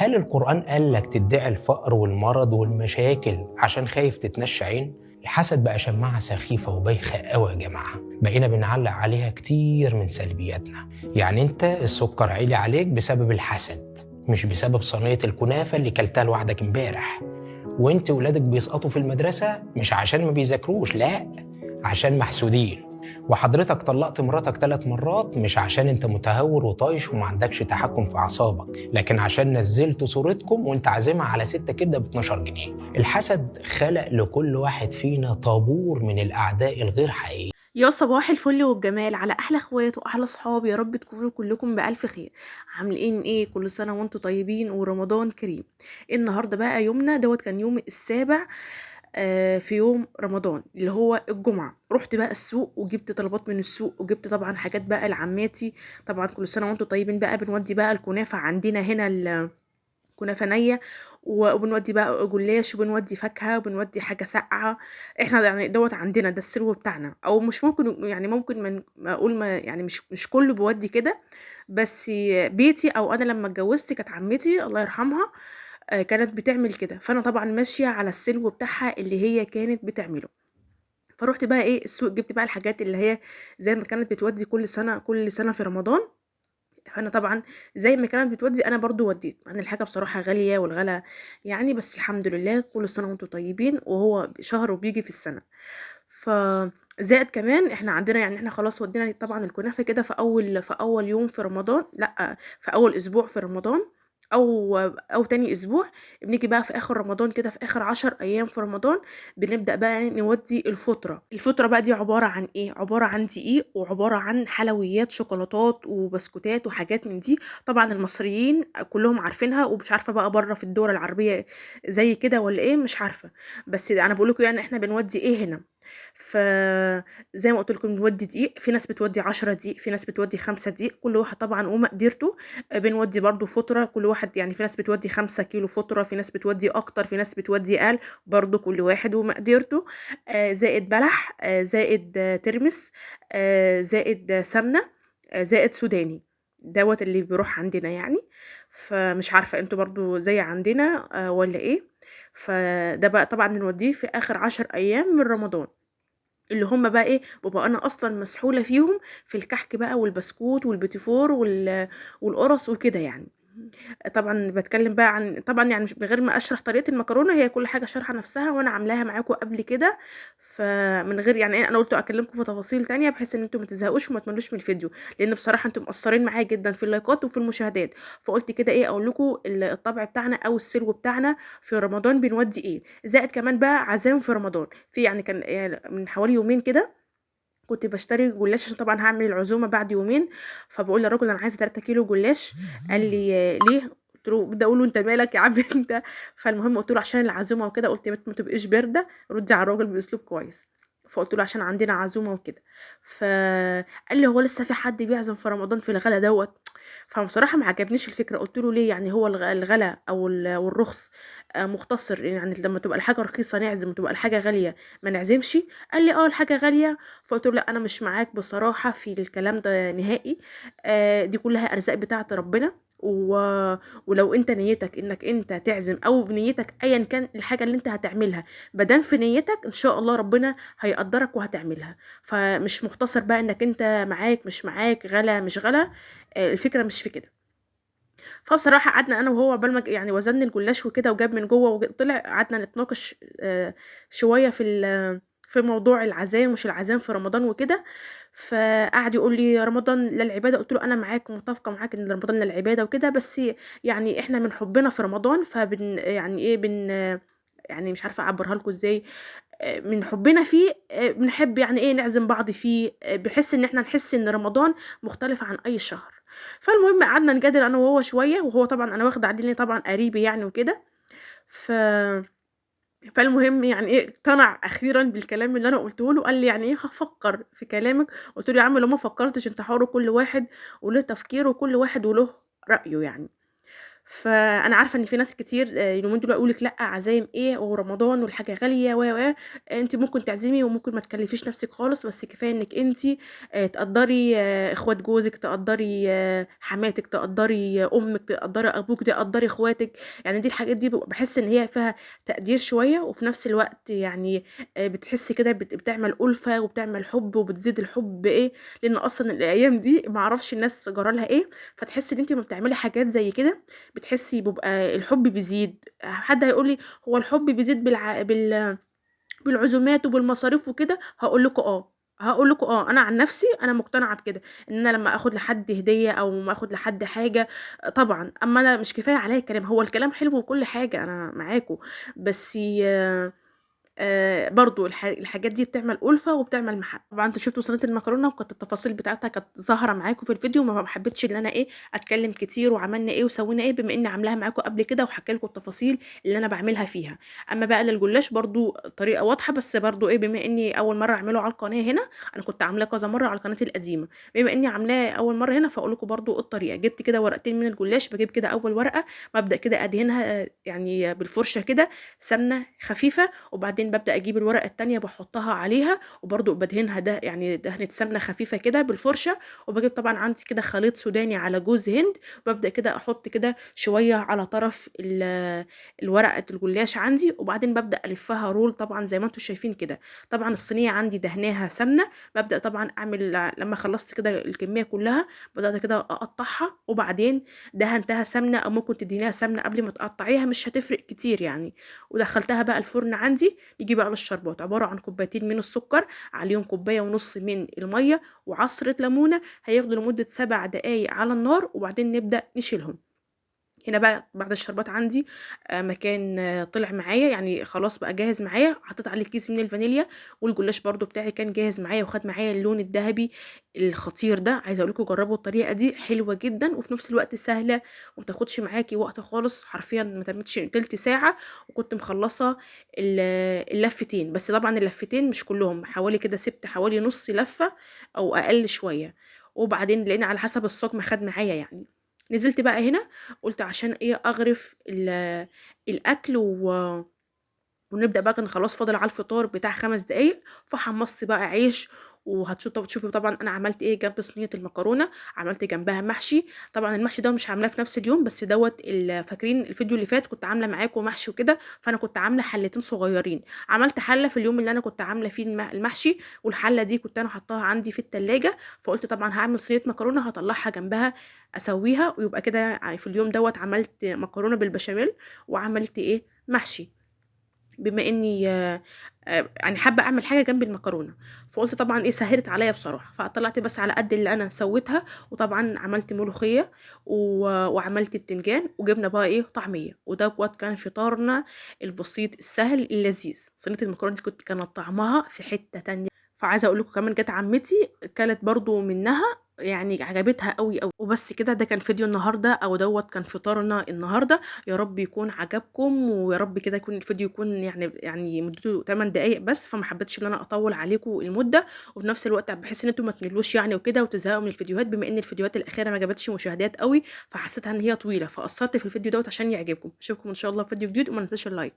هل القرآن قال لك تدعي الفقر والمرض والمشاكل عشان خايف تتنشى عين؟ الحسد بقى شماعة سخيفة وبايخة قوي يا جماعة، بقينا بنعلق عليها كتير من سلبياتنا. يعني انت السكر عالي عليك بسبب الحسد، مش بسبب صينية الكنافة اللي كلتها لوحدك امبارح. وانت ولادك بيسقطوا في المدرسة مش عشان ما بيذاكروش، لا، عشان محسودين. وحضرتك طلقت مراتك 3 مرات مش عشان انت متهور وطايش وما عندكش تحكم في اعصابك، لكن عشان نزلت صورتكم وانت عازمها على 6 كبده ب 12 جنيه. الحسد خلق لكل واحد فينا طابور من الاعداء الغير حقيقيين. يا صباح الفل والجمال على احلى اخوات واحلى صحاب، يا رب تكونوا كلكم بالف خير. عاملين ايه؟ كل سنه وانتم طيبين ورمضان كريم. النهارده بقى يومنا كان يوم السابع في يوم رمضان اللي هو الجمعه. رحت بقى السوق وجبت طلبات من السوق، وجبت طبعا حاجات بقى لعماتي. طبعا كل سنه وانتم طيبين. بقى بنودي بقى الكنافه عندنا هنا كنافة نية، وبنودي بقى جلاش، وبنودي فاكهة، وبنودي حاجة ساقعة. احنا يعني عندنا ده السلو بتاعنا، او مش ممكن يعني ممكن ما اقول ما يعني مش كله بيودي كده. بس بيتي او انا لما اتجوزت كانت عمتي الله يرحمها كانت بتعمل كده، فانا طبعا ماشية على السلو بتاعها اللي هي كانت بتعمله. فروحت بقى ايه السوق، جبت بقى الحاجات اللي هي زي ما كانت بتودي كل سنة في رمضان. فأنا طبعًا زي ما كانت بتودّي أنا برضه ودّيت، مع إن الحاجة بصراحة غالية والغلا يعني، بس الحمد لله كل سنة وأنتم طيبين، وهو شهر وبييجي في السنة. ف زائد كمان إحنا عندنا يعني إحنا خلاص ودّينا طبعًا الكنافة كده في أول يوم في رمضان، لأ، في أول أسبوع في رمضان، أو تاني أسبوع. بنيجي بقى في آخر رمضان كده، في آخر 10 أيام في رمضان بنبدأ بقى يعني نودّي الفُطرة. الفُطرة بقى دي عبارة عن إيه؟ عبارة عن دقيق، وعبارة عن حلويات، شوكولاتات وبسكوتات وحاجات من دي. طبعًا المصريين كلّهم عارفينها، ومش عارفة بقى برّه في الدول العربية زي كده والّا إيه مش عارفة، بس أنا باقول لكم يعني إحنا بنودّي إيه هنا. فزي ما قُلت لكم بنودّي دقيق، في ناس بتودّي 10 دقيق، في ناس بتودّي 5 دقيق، كل واحد طبعًا ومقدرته. بنودّي برضه فُطرة، كل واحد يعني في ناس بتودّي 5 كيلو فُطرة، في ناس بتودّي أكتر، في ناس بتودّي أقل، برضه كل واحد ومقدرته. زائد بلح، زائد ترمس، زائد سمنة، زائد سوداني. اللي بيروح عندنا يعني. فمش عارفة أنتم برضه زي عندنا والّا إيه؟ فده بقى طبعًا بنودّيه في آخر 10 أيام من رمضان. اللي هم بقى إيه، بابقى أنا أصلًا مسحولة فيهم، في الكحك بقى والبسكوت والبيتيفور والقرص وكده يعني. طبعًا باتكلم بقى عن طبعًا يعني مش من غير ما أشرح طريقة المكرونة، هي كل حاجة شارحة نفسها وأنا عاملاها معاكم قبل كده. فمن غير يعني إيه، أنا قُلت أكلمكم في تفاصيل تانية بحيث إن أنتم ما تزهقوش وما تملّوش من الفيديو، لإن بصراحة أنتم مقصّرين معايا جدًا في اللايكات وفي المشاهدات. فقُلت كده إيه، أقول لكم الطبع بتاعنا أو السلو بتاعنا في رمضان بنودّي إيه. زائد كمان بقى عزايم في رمضان. يعني كان من حوالي يومين كده كنت باشتري جلاش عشان طبعًا هاعمل العزومة بعد يومين. فباقول للراجل أنا عايزة 3 كيلو جلاش. قال لي: "ليه؟" قُلت له بدي أقول له: "أنت مالك يا عم أنت؟" فالمهم قُلت له: "عشان العزومة وكده." قُلت يا بت ما تبقيش باردة، ردي على الراجل بأسلوب كويس. فقُلت له: "عشان عندنا عزومة وكده." فقال لي: "هو لسه في حد بيعزم في رمضان في الغلا دوّة؟" فبصراحة ما عجبنيش الفكرة. قُلت له: "ليه يعني هو الغلا والرخص مُختصر يعني لمّا تبقى الحاجة رخيصة نعزم وتبقى الحاجة غالية ما نعزمش؟" قال لي: "آه الحاجة غالية." فقُلت له: "لأ أنا مش معاك بصراحة في الكلام ده نهائي. دي كلّها أرزاق بتاعة ربنا، ولو أنت نيّتك إنّك أنت تعزم أو في نيّتك أيًا كان الحاجة اللي أنت هتعملها، ما دام في نيّتك إن شاء الله ربنا هيقدّرك وهتعملها. فمش مُختصر بقى إنّك أنت معاك مش معاك، غلا مش غلا، الفكرة مش في كده." فبصراحة قعدنا أنا وهو عقبال ما يعني وزنّي الجلاش وكده وجاب من جوّه طلع، قعدنا نتناقش شوية في موضوع العزايم مش العزايم في رمضان وكده. فقعد يقول لي: "رمضان للعبادة." قُلت له: "أنا معاك ومتّفقة معاك إن رمضان للعبادة وكده، بس يعني إحنا من حُبّنا في رمضان يعني إيه يعني مش عارفة أعبّرها لكم إزاي. من حُبّنا فيه بنحب يعني إيه نعزم بعض فيه، بحيث إن إحنا نحس إن رمضان مختلف عن أي شهر." فالمهم قعدنا نجادل أنا وهو شوية، وهو طبعًا أنا واخدة عليه لإن طبعًا قريبي يعني وكده. ف فالمهم يعني إيه اقتنع أخيرًا بالكلام اللي أنا قُلته له. قال لي: "يعني إيه هافكّر في كلامك." قُلت له: "يا عم لو ما فكّرتش أنت حُر، كل واحد وله تفكيره وكل واحد وله رأيه يعني." فأنا عارفة إن في ناس كتير اليومين دول يقولوا لِك لأ عزايم إيه ورمضان والحاجة غالية أنتِ ممكن تعزمي وممكن ما تكلّفيش نفسِك خالص، بس كفاية إنِّك أنتِ تقدّري إخوات جوزِك، تقدّري حماتِك، تقدّري أمِك، تقدّري أبوك، تقدّري إخواتِك، يعني دي الحاجات دي باحس إن هي فيها تقدير شوية، وفي نفس الوقت يعني بتحسّي كده بتعمل أُلفة وبتعمل حُب وبتزيد الحُب إيه، لإن أصلًا الأيام دي ما أعرفش الناس جرى لها إيه، فتحسّي إن أنتِ أمّا بتعملي حاجات زي كده بتحسّي بيبقى الحُب بيزيد. حد هيقول لي: "هو الحُب بيزيد بالعزومات وبالمصاريف وكده." هاقول لكم آه، هاقول لكم آه، أنا عن نفسي أنا مقتنعة بكده، إن أنا لمّا آخُد لحد هدية أو أمّا آخُد لحد حاجة طبعًا، أمّا أنا مش كفاية عليّا الكلام، هو الكلام حلو وكل حاجة أنا معاكم، بس برضه الحاجات دي بتعمل أُلفة وبتعمل محبة. طبعًا أنتم شُفتوا صينية المكرونة وكانت التفاصيل بتاعتها كانت ظاهرة معاكم في الفيديو، ما حبيتش إن أنا إيه، أتكلّم كتير وعملنا إيه وسوينا إيه، بما إني عاملاها معاكم قبل كده وحاكية لكم التفاصيل اللي أنا باعملها فيها. أمّا بقى للجلاش برضه الطريقة واضحة، بس برضه إيه، بما إني أول مرّة أعمله على القناة هنا، أنا كنت عاملاه كذا مرّة على قناتي القديمة، بما إني عاملاه أول مرّة هنا فاقول لكم برضه الطريقة. جِبت كده ورقتين من الجلاش، باجيب كده أول ورقة بابدأ كده أدهنها يعني بالفرشة كده سمنة خفيفة، وبعدين بابدأ أجيب الورقة التانية باحطها عليها، وبرضه بادهنها يعني دهنة سمنة خفيفة كده بالفرشة، وباجيب طبعًا عندي كده خليط سوداني على جوز هند، وبابدأ كده أحط كده شوية على طرف الورقة الجلاش عندي، وبعدين بابدأ ألفّها رول طبعًا زي ما أنتم شايفين كده. طبعًا الصينية عندي دهناها سمنة، بابدأ طبعًا أعمل لمّا خلّصت كده الكمية كلّها، بدأت كده أقطّعها، وبعدين دهنتها سمنة أو ممكن تدهنيها سمنة قبل ما تقطّعيها مش هتفرق كتير يعني، ودخّلتها بقى الفرن عندي. نيجي بقى للشربات، عبارة عن كوبايتين من السكر، عليهم كوباية ونُص من المَيّة، وعصرة ليمونة، هياخدوا لمدة 7 دقايق على النار، وبعدين نبدأ نشيلهم. هنا بقى بعد الشربات عندي ما كان طلع معايا يعني خلاص بقى جاهز معايا، حطيت عليه كيس من الفانيليا، والجلاش برضه بتاعي كان جاهز معايا وخد معايا اللون الدهبي الخطير ده. عايزة أقول لكم جربوا الطريقة دي حلوة جدًا، وفي نفس الوقت سهلة وما بتاخدش معاكِ وقت خالص، حرفيًا ما تمِّتش تِلت ساعة، وكنت مخلصة اللفتين، بس طبعًا اللفتين مش كلهم، حوالي كده سِبت حوالي نُص لفة أو أقل شوية، وبعدين لإن على حسب الصاج ما خد معايا يعني. نزلت بقى هنا قُلت عشان إيه أغرف الأكل ونبدأ بقى كان خلاص فاضل على الفطار بتاع 5 دقايق، فحمّصت بقى عيش تشوفي طبعًا أنا عملت إيه جنب صينية المكرونة، عملت جنبها محشي. طبعًا المحشي ده مش عاملاه في نفس اليوم، بس دوّة فاكرين الفيديو اللي فات كنت عاملة معاكم محشي وكده، فأنا كنت عاملة حلّتين صغيّرين، عملت حلّة في اليوم اللي أنا كنت عاملة فيه المحشي، والحلّة دي كنت أنا حاطاها عندي في التلاجة، فقُلت طبعًا هاعمل صينية مكرونة هاطلّعها جنبها أسوّيها، ويبقى كده في اليوم دوّة عملت مكرونة بالبشاميل، وعملت إيه، محشي. بما إني يعني حابة أعمل حاجة جنب المكرونة، فقُلت طبعًا إيه سهِّلت عليَّ بصراحة، فطلّعت بس على قد اللي أنا سويتها، وطبعًا عملت ملوخية وعملت بتنجان وجبنا بقى إيه طعمية، ودوّة كان فطارنا البسيط السهل اللذيذ. صينية المكرونة دي كانت طعمها في حتة تانية، فعايزة أقول لكم كمان جات عمتي كلت برضه منها يعني عجبتها أوي، أوي. وبس كده ده كان فيديو النهارده أو دوّة كان فطارنا النهارده. يا رب يكون عجبكم، ويا رب كده يكون الفيديو يكون يعني مدته 8 دقايق بس، فما حبيتش إن أنا أطوّل عليكم المدة، وفي نفس الوقت بحيث إن أنتم ما تملّوش يعني وكده وتزهقوا من الفيديوهات، بما إن الفيديوهات الأخيرة ما جابتش مشاهدات أوي، فحسيتها إن هي طويلة، فقصّرت في الفيديو دوّة عشان يعجبكم. أشوفكم إن شاء الله في فيديو جديد، وما ننساش اللايك.